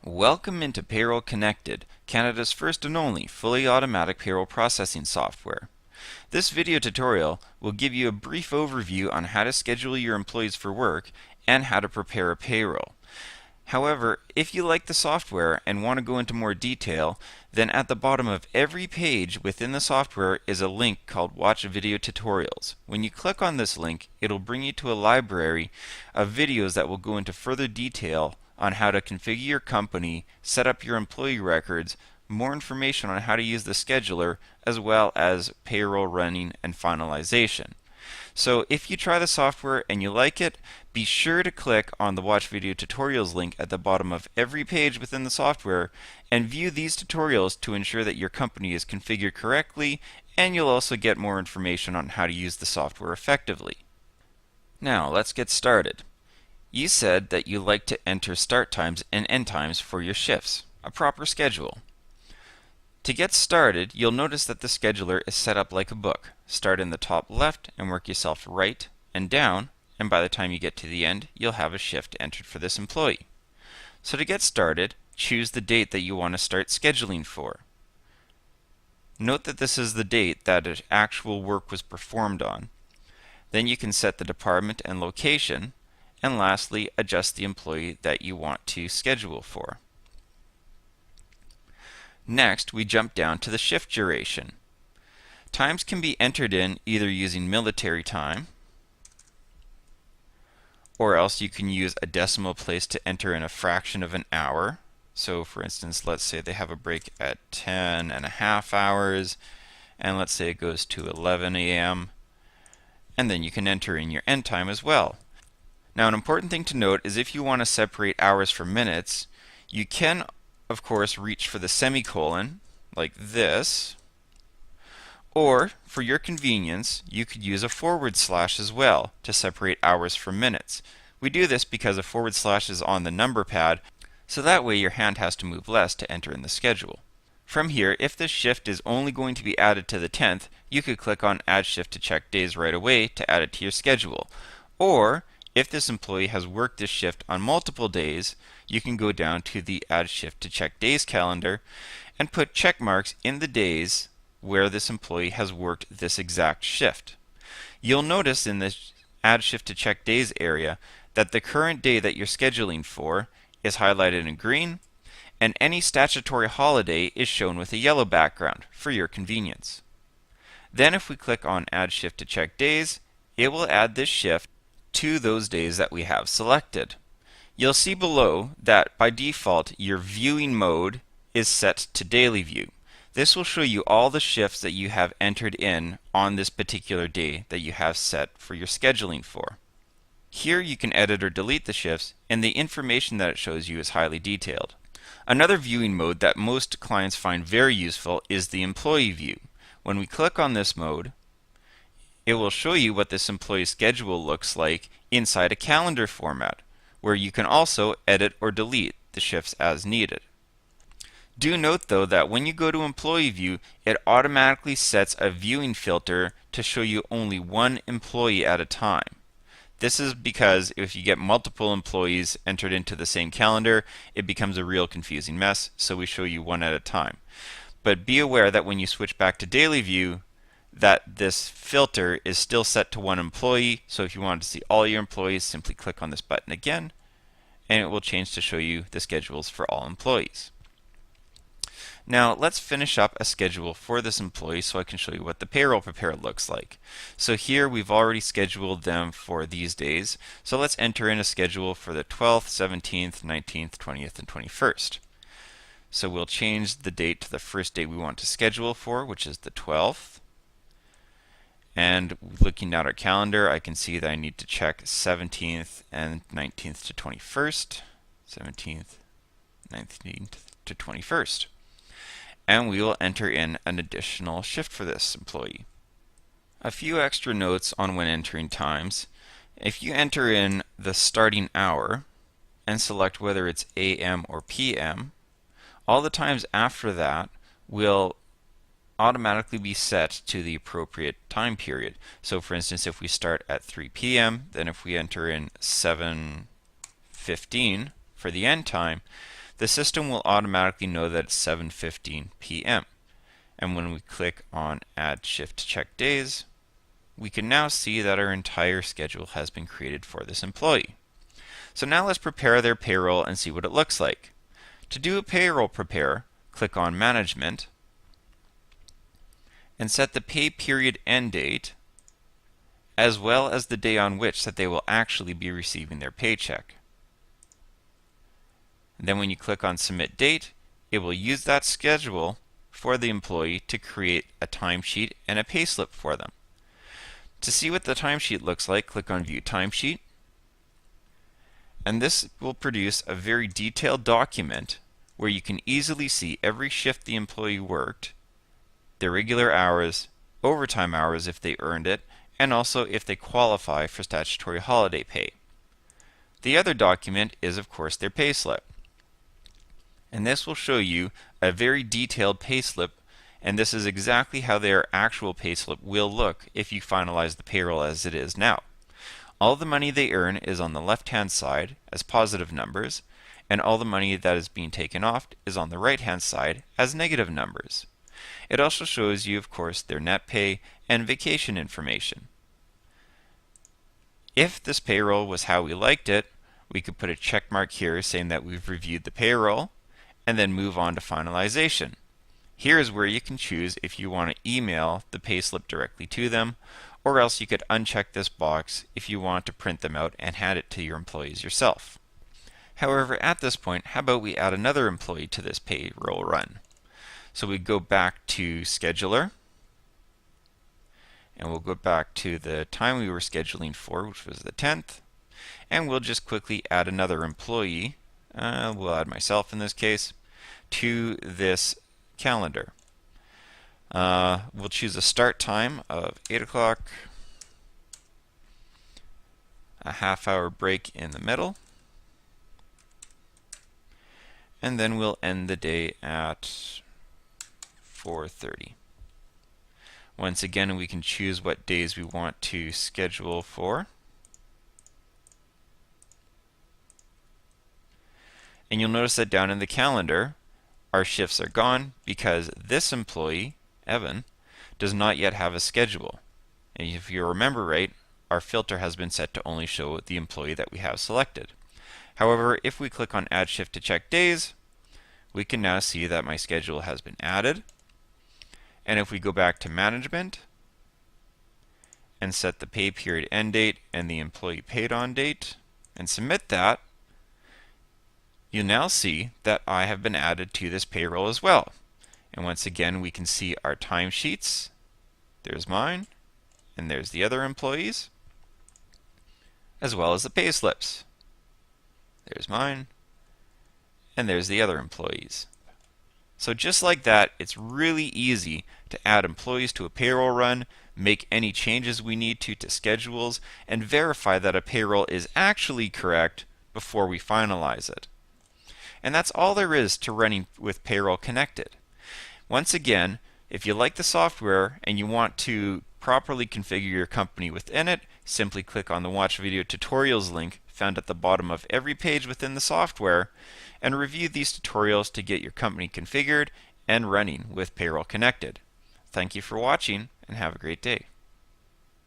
Welcome into Payroll Connected, Canada's first and only fully automatic payroll processing software. This video tutorial will give you a brief overview on how to schedule your employees for work and how to prepare a payroll. However, if you like the software and want to go into more detail, then at the bottom of every page within the software is a link called Watch Video Tutorials. When you click on this link, it'll bring you to a library of videos that will go into further detail on how to configure your company, set up your employee records, more information on how to use the scheduler, as well as payroll running and finalization. So if you try the software and you like it, be sure to click on the Watch Video Tutorials link at the bottom of every page within the software and view these tutorials to ensure that your company is configured correctly, and you'll also get more information on how to use the software effectively. Now let's get started. You said that you like to enter start times and end times for your shifts, a proper schedule. To get started, you'll notice that the scheduler is set up like a book. Start in the top left and work yourself right and down, and by the time you get to the end, you'll have a shift entered for this employee. So to get started, choose the date that you want to start scheduling for. Note that this is the date that actual work was performed on. Then you can set the department and location, and lastly, adjust the employee that you want to schedule for. Next, we jump down to the shift duration. Times can be entered in either using military time, or else you can use a decimal place to enter in a fraction of an hour. So for instance, let's say they have a break at 10.5 hours, and let's say it goes to 11 a.m., and then you can enter in your end time as well. Now, an important thing to note is if you want to separate hours from minutes, you can, of course, reach for the semicolon, like this, or, for your convenience, you could use a forward slash as well to separate hours from minutes. We do this because a forward slash is on the number pad, so that way your hand has to move less to enter in the schedule. From here, if this shift is only going to be added to the 10th, you could click on Add Shift to Check Days right away to add it to your schedule. Or, if this employee has worked this shift on multiple days, you can go down to the Add Shift to Check Days calendar and put check marks in the days where this employee has worked this exact shift. You'll notice in the Add Shift to Check Days area that the current day that you're scheduling for is highlighted in green, and any statutory holiday is shown with a yellow background for your convenience. Then if we click on Add Shift to Check Days, it will add this shift to those days that we have selected. You'll see below that by default your viewing mode is set to daily view. This will show you all the shifts that you have entered in on this particular day that you have set for your scheduling for. Here you can edit or delete the shifts, and the information that it shows you is highly detailed. Another viewing mode that most clients find very useful is the employee view. When we click on this mode, it will show you what this employee schedule looks like inside a calendar format, where you can also edit or delete the shifts as needed. Do note though that when you go to Employee View, it automatically sets a viewing filter to show you only one employee at a time. This is because if you get multiple employees entered into the same calendar, it becomes a real confusing mess, so we show you one at a time. But be aware that when you switch back to Daily View, that this filter is still set to one employee, so if you want to see all your employees, simply click on this button again, and it will change to show you the schedules for all employees. Now let's finish up a schedule for this employee so I can show you what the payroll preparer looks like. So here we've already scheduled them for these days, so let's enter in a schedule for the 12th, 17th, 19th, 20th, and 21st. So we'll change the date to the first day we want to schedule for, which is the 12th. And looking at our calendar, I can see that I need to check 17th and 19th to 21st. 17th, 19th to 21st. And we will enter in an additional shift for this employee. A few extra notes on when entering times. If you enter in the starting hour and select whether it's AM or PM, all the times after that will automatically be set to the appropriate time period. So for instance, if we start at 3 p.m., then if we enter in 7:15 for the end time, the system will automatically know that it's 7:15 p.m. And when we click on Add Shift to Check Days, we can now see that our entire schedule has been created for this employee. So now let's prepare their payroll and see what it looks like. To do a payroll prepare, click on Management and set the pay period end date as well as the day on which that they will actually be receiving their paycheck. And then when you click on Submit Date, it will use that schedule for the employee to create a timesheet and a payslip for them. To see what the timesheet looks like, click on View Timesheet, and this will produce a very detailed document where you can easily see every shift the employee worked, their regular hours, overtime hours if they earned it, and also if they qualify for statutory holiday pay. The other document is, of course, their payslip. And this will show you a very detailed payslip, and this is exactly how their actual payslip will look if you finalize the payroll as it is now. All the money they earn is on the left-hand side as positive numbers, and all the money that is being taken off is on the right-hand side as negative numbers. It also shows you, of course, their net pay and vacation information. If this payroll was how we liked it, we could put a check mark here saying that we've reviewed the payroll, and then move on to finalization. Here is where you can choose if you want to email the payslip directly to them, or else you could uncheck this box if you want to print them out and hand it to your employees yourself. However, at this point, how about we add another employee to this payroll run? So we go back to Scheduler, and we'll go back to the time we were scheduling for, which was the 10th, and we'll just quickly add another employee, we'll add myself in this case, to this calendar. We'll choose a start time of 8 o'clock, a half-hour break in the middle, and then we'll end the day at 4:30. Once again, we can choose what days we want to schedule for. And you'll notice that down in the calendar, our shifts are gone because this employee, Evan, does not yet have a schedule. And if you remember right, our filter has been set to only show the employee that we have selected. However, if we click on Add Shift to Check Days, we can now see that my schedule has been added. And if we go back to Management and set the pay period end date and the employee paid on date and submit that, you'll now see that I have been added to this payroll as well. And once again, we can see our timesheets. There's mine, and there's the other employees, as well as the pay slips. There's mine, and there's the other employees. So just like that, it's really easy to add employees to a payroll run, make any changes we need to schedules, and verify that a payroll is actually correct before we finalize it. And that's all there is to running with Payroll Connected. Once again, if you like the software and you want to properly configure your company within it, simply click on the Watch Video Tutorials link found at the bottom of every page within the software and review these tutorials to get your company configured and running with Payroll Connected. Thank you for watching and have a great day.